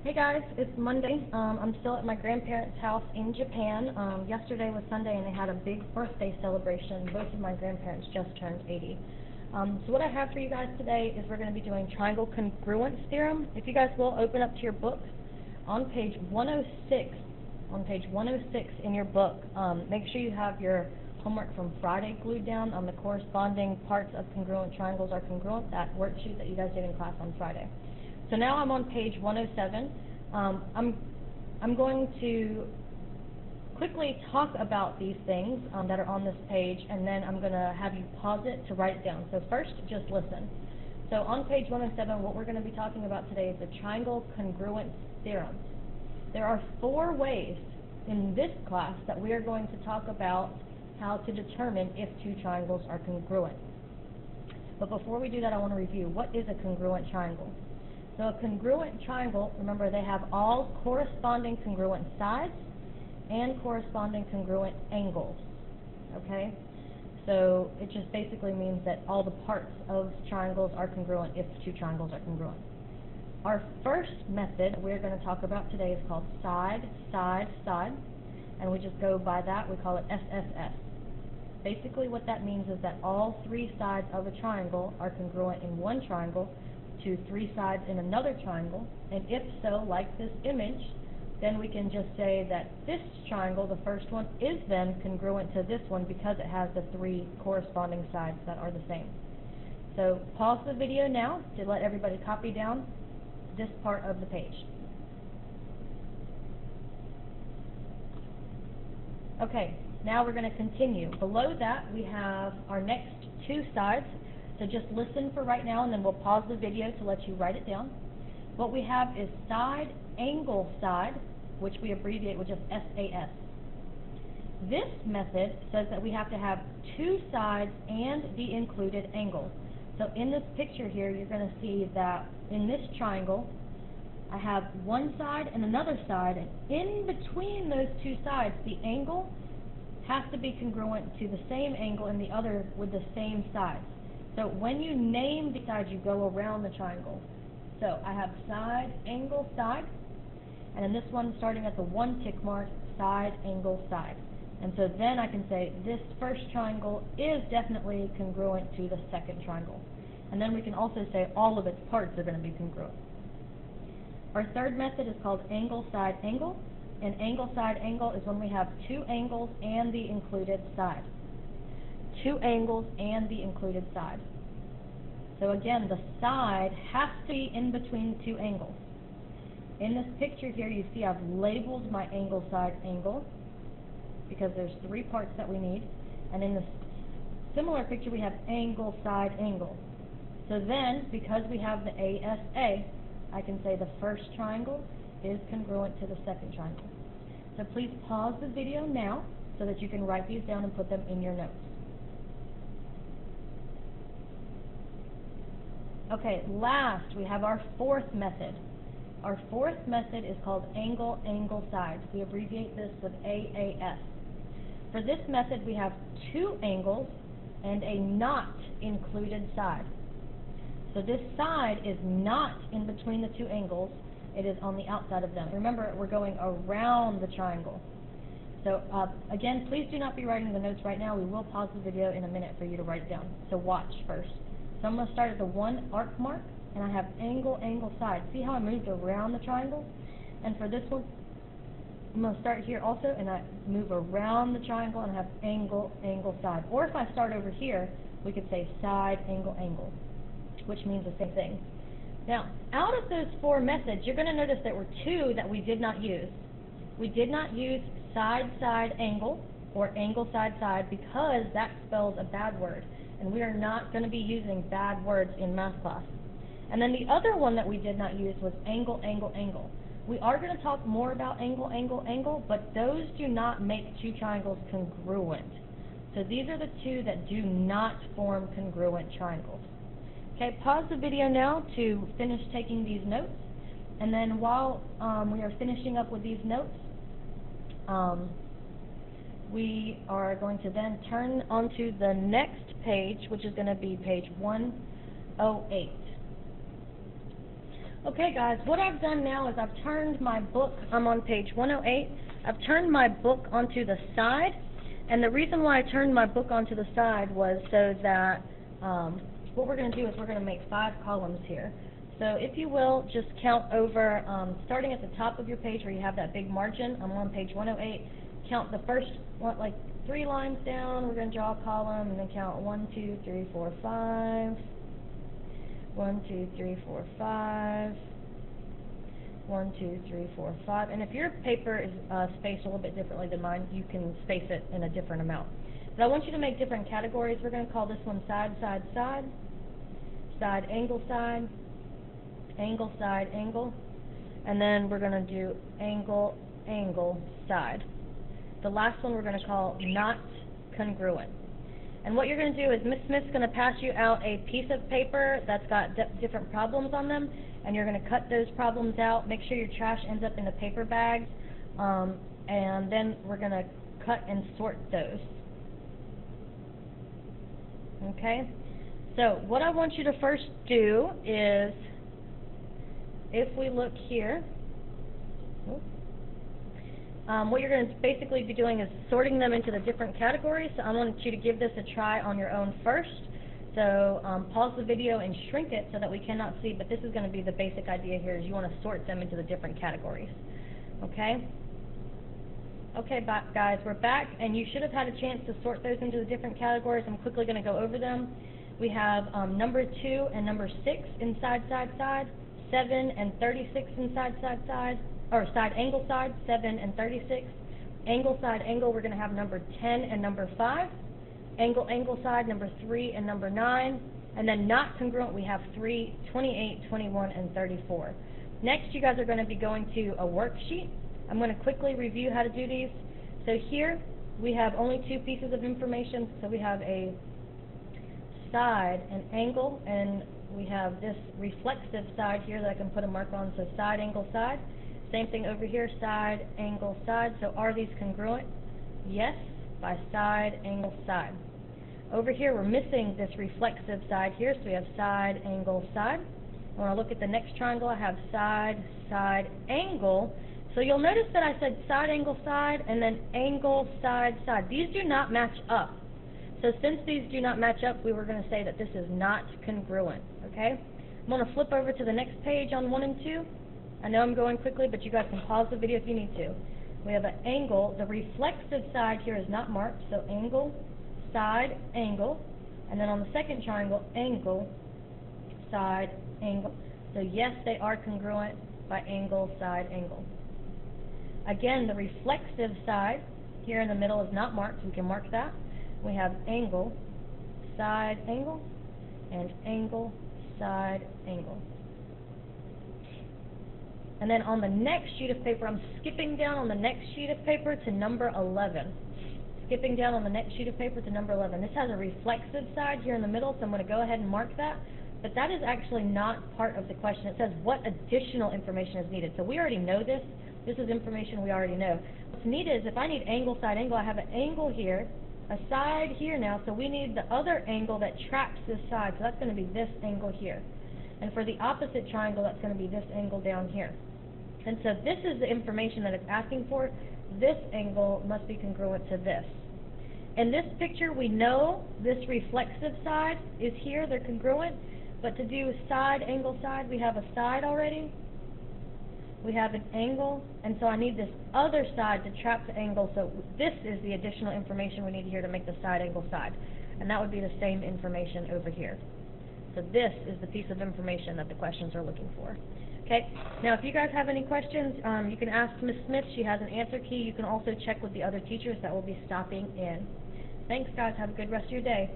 Hey guys, it's Monday. I'm still at my grandparents' house in Japan. Yesterday was Sunday and they had a big birthday celebration. Both of my grandparents just turned 80. So what I have for you guys today is we're going to be doing triangle congruence theorem. If you guys will open up to your books on page 106, in your book, make sure you have your homework from Friday glued down on the corresponding parts of congruent triangles are congruent, that worksheet that you guys did in class on Friday. So now I'm on page 107. I'm going to quickly talk about these things that are on this page, and then I'm going to have you pause it to write it down. So first, just listen. So on page 107, what we're going to be talking about today is the triangle congruence theorem. There are 4 ways in this class that we are going to talk about how to determine if 2 triangles are congruent. But before we do that, I want to review what is a congruent triangle. So a congruent triangle, remember, they have all corresponding congruent sides and corresponding congruent angles, okay? So it just basically means that all the parts of triangles are congruent if 2 triangles are congruent. Our first method we're going to talk about today is called side, side, side, and we just go by that. We call it SSS. Basically what that means is that all 3 sides of a triangle are congruent in one triangle to 3 sides in another triangle, and if so, like this image, then we can just say that this triangle, the first one, is then congruent to this one because it has the 3 corresponding sides that are the same. So pause the video now to let everybody copy down this part of the page. Okay, now we're going to continue. Below that, we have our next 2 sides. So just listen for right now, and then we'll pause the video to let you write it down. What we have is side, angle, side, which we abbreviate with just SAS. This method says that we have to have 2 sides and the included angle. So in this picture here, you're going to see that in this triangle, I have one side and another side, and in between those 2 sides, the angle has to be congruent to the same angle in the other with the same sides. So when you name the sides, you go around the triangle. So I have side, angle, side, and in this one, starting at the 1 tick mark, side, angle, side. And so then I can say this first triangle is definitely congruent to the second triangle. And then we can also say all of its parts are going to be congruent. Our third method is called angle, side, angle. And angle, side, angle is when we have 2 angles and the included side. 2 angles and the included side. So again, the side has to be in between 2 angles. In this picture here, you see I've labeled my angle, side, angle, because there's 3 parts that we need. And in the similar picture, we have angle, side, angle. So then, because we have the ASA, I can say the first triangle is congruent to the second triangle. So please pause the video now so that you can write these down and put them in your notes. Okay, last, we have our 4th method. Our 4th method is called angle, angle, side. We abbreviate this with AAS. For this method, we have 2 angles and a not included side. So this side is not in between the 2 angles. It is on the outside of them. Remember, we're going around the triangle. So again, please do not be writing the notes right now. We will pause the video in a minute for you to write it down. So watch first. So I'm going to start at the 1 arc mark, and I have angle, angle, side. See how I moved around the triangle? And for this one, I'm going to start here also, and I move around the triangle, and I have angle, angle, side. Or if I start over here, we could say side, angle, angle, which means the same thing. Now, out of those 4 methods, you're going to notice there were 2 that we did not use. We did not use side, side, angle, or angle, side, side, because that spells a bad word. And we are not going to be using bad words in math class. And then the other one that we did not use was angle, angle, angle. We are going to talk more about angle, angle, angle, but those do not make 2 triangles congruent. So these are the 2 that do not form congruent triangles. Okay, pause the video now to finish taking these notes. And then while we are finishing up with these notes, we are going to then turn onto the next page, which is going to be page 108. Okay guys, what I've done now is I've turned my book, I'm on page 108, I've turned my book onto the side, and the reason why I turned my book onto the side was so that what we're going to do is we're going to make 5 columns here. So if you will, just count over, starting at the top of your page where you have that big margin, I'm on page 108, count the first, like 3 lines down, we're going to draw a column, and then count 1, 2, 3, 4, 5. 1, 2, 3, 4, 5. 1, 2, 3, 4, 5. And if your paper is spaced a little bit differently than mine, you can space it in a different amount. But I want you to make different categories. We're going to call this one side, side, side, side, angle, side, angle, side, angle, and then we're going to do angle, angle, side. The last one we're going to call not congruent. And what you're going to do is Miss Smith's going to pass you out a piece of paper that's got different problems on them, and you're going to cut those problems out. Make sure your trash ends up in the paper bags, and then we're going to cut and sort those. Okay? So what I want you to first do is, if we look here, what you're going to basically be doing is sorting them into the different categories. So I want you to give this a try on your own first. So pause the video and shrink it so that we cannot see, but this is going to be the basic idea here, is you want to sort them into the different categories. Okay? Okay, guys, we're back, and you should have had a chance to sort those into the different categories. I'm quickly going to go over them. We have number 2 and number 6 in side, side, side, 7 and 36 in side, side, side, or side, angle, side, 7 and 36. Angle, side, angle, we're going to have number 10 and number 5. Angle, angle, side, number 3 and number 9. And then not congruent, we have 3, 28, 21, and 34. Next, you guys are going to be going to a worksheet. I'm going to quickly review how to do these. So here, we have only 2 pieces of information. So we have a side, an angle, and we have this reflexive side here that I can put a mark on, so side, angle, side. Same thing over here, side, angle, side. So are these congruent? Yes, by side, angle, side. Over here, we're missing this reflexive side here, so we have side, angle, side. When I look at the next triangle, I have side, side, angle. So you'll notice that I said side, angle, side, and then angle, side, side. These do not match up. So since these do not match up, we were going to say that this is not congruent, okay? I'm going to flip over to the next page on 1 and 2. I know I'm going quickly, but you guys can pause the video if you need to. We have an angle. The reflexive side here is not marked, so angle, side, angle. And then on the second triangle, angle, side, angle. So yes, they are congruent by angle, side, angle. Again, the reflexive side here in the middle is not marked, so we can mark that. We have angle, side, angle, and angle, side, angle. And then on the next sheet of paper, I'm skipping down on the next sheet of paper to number 11. Skipping down on the next sheet of paper to number 11. This has a reflexive side here in the middle, so I'm going to go ahead and mark that. But that is actually not part of the question. It says what additional information is needed. So we already know this. This is information we already know. What's needed is if I need angle, side, angle, I have an angle here, a side here now, so we need the other angle that traps this side. So that's going to be this angle here. And for the opposite triangle, that's going to be this angle down here. And so this is the information that it's asking for. This angle must be congruent to this. In this picture, we know this reflexive side is here. They're congruent. But to do side, angle, side, we have a side already. We have an angle. And so I need this other side to trap the angle. So this is the additional information we need here to make the side, angle, side. And that would be the same information over here. So this is the piece of information that the questions are looking for. Okay, now if you guys have any questions, you can ask Ms. Smith. She has an answer key. You can also check with the other teachers that will be stopping in. Thanks, guys. Have a good rest of your day.